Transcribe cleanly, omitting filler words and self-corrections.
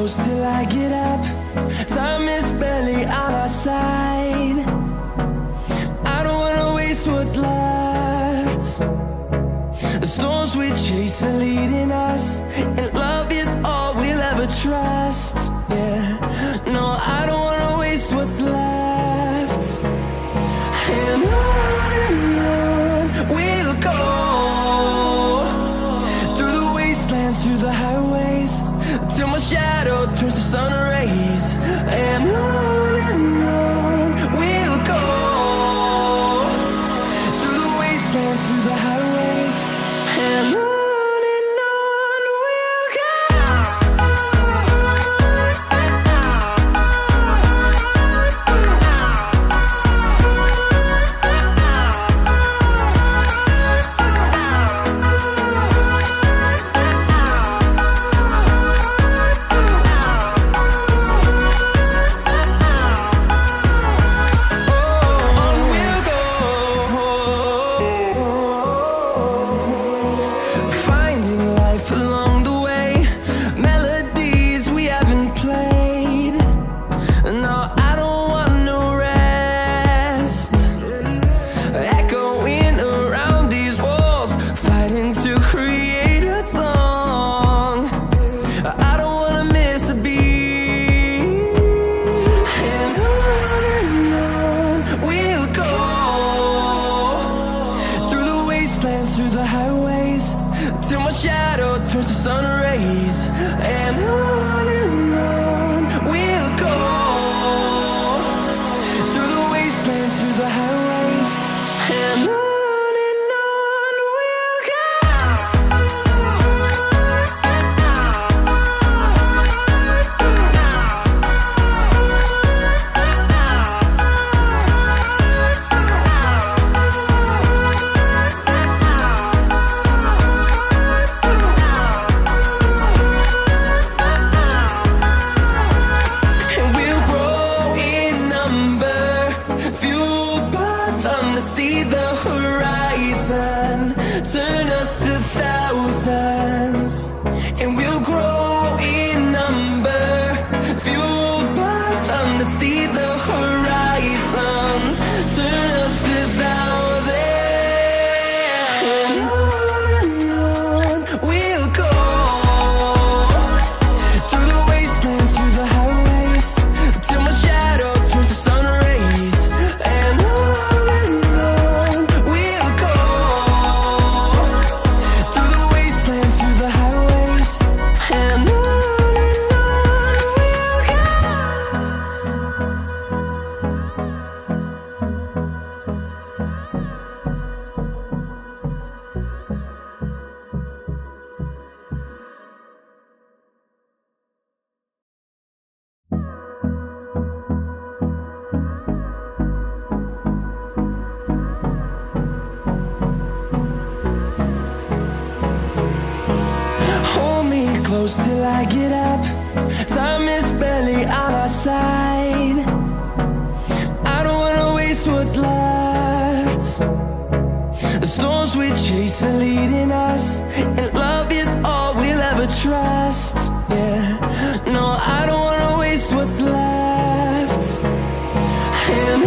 close till I get up. Time is barely on our side. I don't wanna waste what's left. The storms we chase are leading us, and love is all we'll ever trust. Yeah, no, I don't wanna waste what's left. And on we'll go, through the wastelands, through the highways, till my shadow turns to sun rays. And on we'll go, through the wastelands, through the highways, and on we'll go. Through the highways, till my shadow turns to sun rays. And on we'll go, through the wastelands, through the highways, and on we'll go. See the horizon, turn us to thousands, and we'll grow in number, fueled by them. To see the horizon, turn us to thousands, and on we'll go, through the wastelands, through the highways, till my shadow turns to sun rays. And close till I get up. Time is barely on our side. I don't wanna waste what's left. The storms we chase are leading us, and love is all we'll ever trust. Yeah, no, I don't wanna waste what's left. And